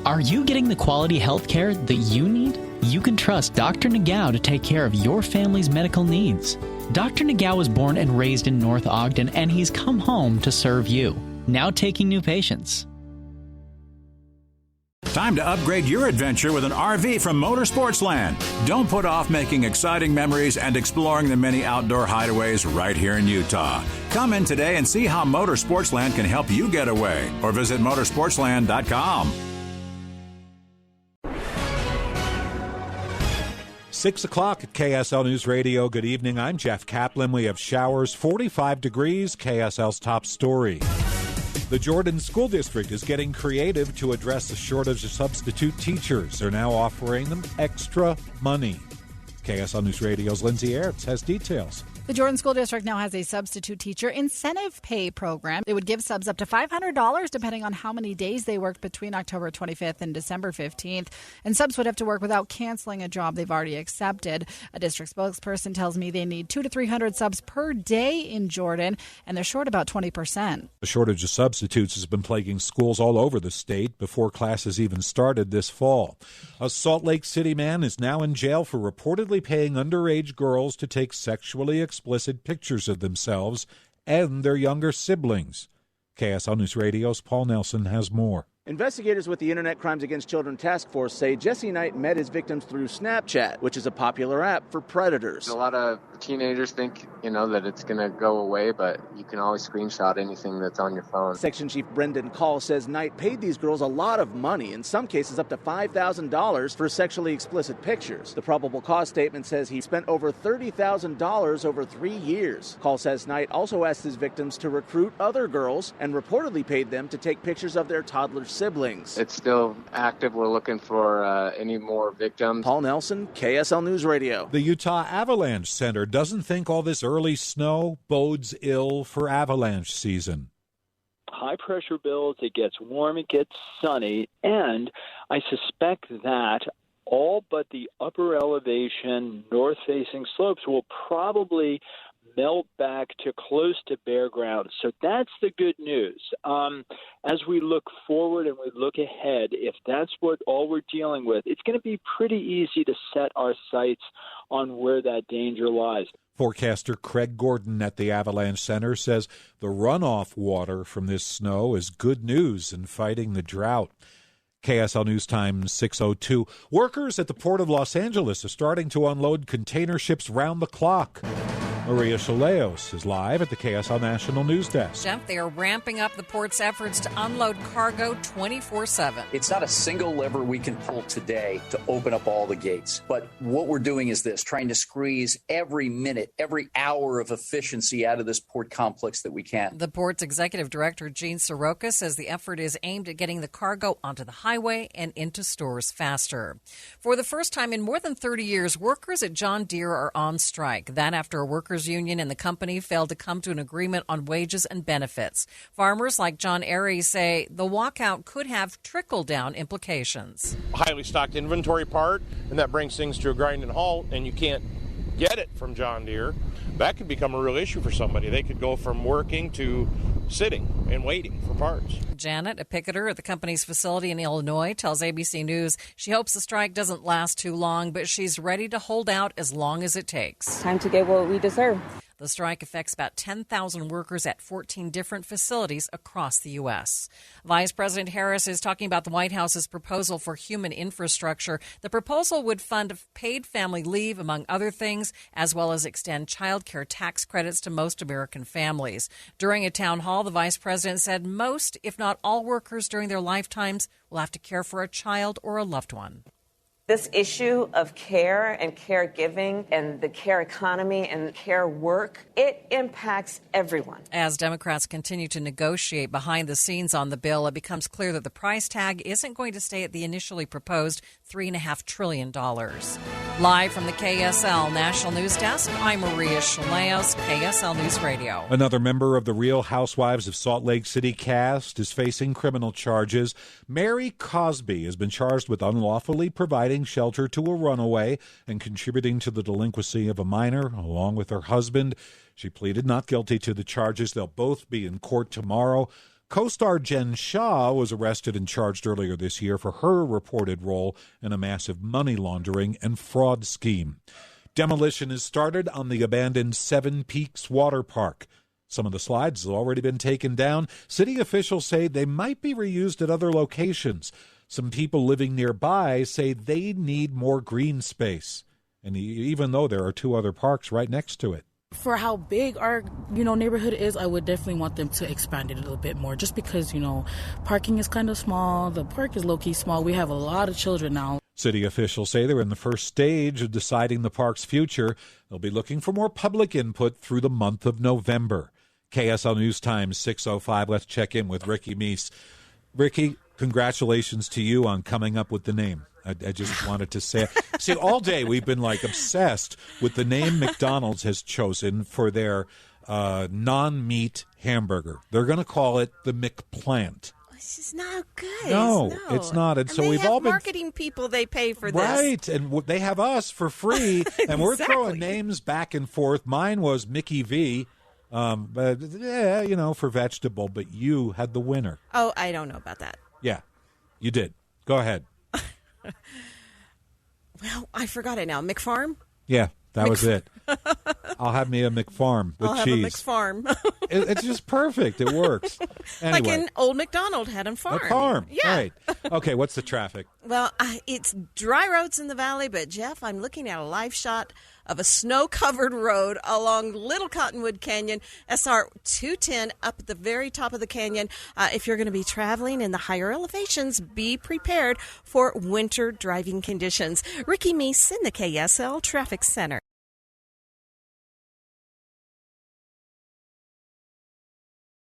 Are you getting the quality health care that you need? You can trust Dr. Nagao to take care of your family's medical needs. Dr. Nagao was born and raised in North Ogden, and he's come home to serve you. Now taking new patients. Time to upgrade your adventure with an RV from Motorsportsland. Don't put off making exciting memories and exploring the many outdoor hideaways right here in Utah. Come in today and see how Motorsportsland can help you get away, or visit motorsportsland.com. 6 o'clock at KSL News Radio. Good evening. I'm Jeff Kaplan. We have showers, 45 degrees, KSL's top story. The Jordan School District is getting creative to address the shortage of substitute teachers. They're now offering them extra money. KSL News Radio's Lindsay Aerts has details. The Jordan School District now has a substitute teacher incentive pay program. It would give subs up to $500 depending on how many days they worked between October 25th and December 15th. And subs would have to work without canceling a job they've already accepted. A district spokesperson tells me they need 200 to 300 subs per day in Jordan, and they're short about 20%. The shortage of substitutes has been plaguing schools all over the state before classes even started this fall. A Salt Lake City man is now in jail for reportedly paying underage girls to take sexually explicit pictures of themselves and their younger siblings. KSL News Radio's Paul Nelson has more. Investigators with the Internet Crimes Against Children Task Force say Jesse Knight met his victims through Snapchat, which is a popular app for predators. A lot of teenagers think, that it's going to go away, but you can always screenshot anything that's on your phone. Section Chief Brendan Call says Knight paid these girls a lot of money, in some cases up to $5,000 for sexually explicit pictures. The probable cause statement says he spent over $30,000 over 3 years. Call says Knight also asked his victims to recruit other girls and reportedly paid them to take pictures of their toddler siblings. It's still active. We're looking for any more victims. Paul Nelson, KSL News Radio. The Utah Avalanche Center doesn't think all this early snow bodes ill for avalanche season. High pressure builds, it gets warm, it gets sunny, and I suspect that all but the upper elevation north-facing slopes will probably melt back to close to bare ground. So that's the good news. As we look forward and we look ahead, if that's what all we're dealing with, it's going to be pretty easy to set our sights on where that danger lies. Forecaster Craig Gordon at the Avalanche Center says the runoff water from this snow is good news in fighting the drought. KSL News Time 6:02. Workers at the Port of Los Angeles are starting to unload container ships round the clock. Maria Chaleos is live at the KSL National News Desk. Jeff, they are ramping up the port's efforts to unload cargo 24/7. It's not a single lever we can pull today to open up all the gates. But what we're doing is this, trying to squeeze every minute, every hour of efficiency out of this port complex that we can. The port's executive director, Gene Soroka, says the effort is aimed at getting the cargo onto the highway and into stores faster. For the first time in more than 30 years, workers at John Deere are on strike. That after a workers' union and the company failed to come to an agreement on wages and benefits. Farmers like John Airy say the walkout could have trickle-down implications. Highly stocked inventory part, and that brings things to a grinding halt, and you can't get it from John Deere. That could become a real issue for somebody. They could go from working to sitting and waiting for parts. Janet, a picketer at the company's facility in Illinois, tells ABC News she hopes the strike doesn't last too long, but she's ready to hold out as long as it takes. Time to get what we deserve. The strike affects about 10,000 workers at 14 different facilities across the U.S. Vice President Harris is talking about the White House's proposal for human infrastructure. The proposal would fund paid family leave, among other things, as well as extend child care tax credits to most American families. During a town hall, the vice president said most, if not all, workers during their lifetimes will have to care for a child or a loved one. This issue of care and caregiving and the care economy and care work, it impacts everyone. As Democrats continue to negotiate behind the scenes on the bill, it becomes clear that the price tag isn't going to stay at the initially proposed $3.5 trillion. Live from the KSL National News Desk, I'm Maria Chaleos, KSL News Radio. Another member of the Real Housewives of Salt Lake City cast is facing criminal charges. Mary Cosby has been charged with unlawfully providing shelter to a runaway and contributing to the delinquency of a minor, along with her husband. She pleaded not guilty to the charges. They'll both be in court tomorrow. Co-star Jen Shah was arrested and charged earlier this year for her reported role in a massive money laundering and fraud scheme. Demolition is started on the abandoned Seven Peaks Water Park. Some of the slides have already been taken down. City officials say they might be reused at other locations. Some people living nearby say they need more green space, and even though there are 2 other parks right next to it. For how big our, neighborhood is, I would definitely want them to expand it a little bit more, just because, parking is kind of small. The park is low-key small. We have a lot of children now. City officials say they're in the first stage of deciding the park's future. They'll be looking for more public input through the month of November. KSL News Time 6:05. Let's check in with Ricky Meese. Ricky, congratulations to you on coming up with the name. I just wanted to say it. See, all day we've been obsessed with the name McDonald's has chosen for their non-meat hamburger. They're going to call it the McPlant. This is not good. No, it's not. And so they we've have all been marketing people. They pay for this, right? And they have us for free, and we're throwing names back and forth. Mine was Mickey V. But for vegetable. But you had the winner. Oh, I don't know about that. Yeah, you did. Go ahead. Well, I forgot it now. McFarm? Yeah, that was it. I'll have me a McFarm with I'll cheese. Have a McFarm. It's just perfect. It works. Anyway. Like an old McDonald had a farm. A farm. Yeah. Right. Okay, what's the traffic? Well, it's dry roads in the valley, but, Jeff, I'm looking at a live shot of a snow-covered road along Little Cottonwood Canyon, SR 210, up at the very top of the canyon. If you're going to be traveling in the higher elevations, be prepared for winter driving conditions. Ricky Meese in the KSL Traffic Center.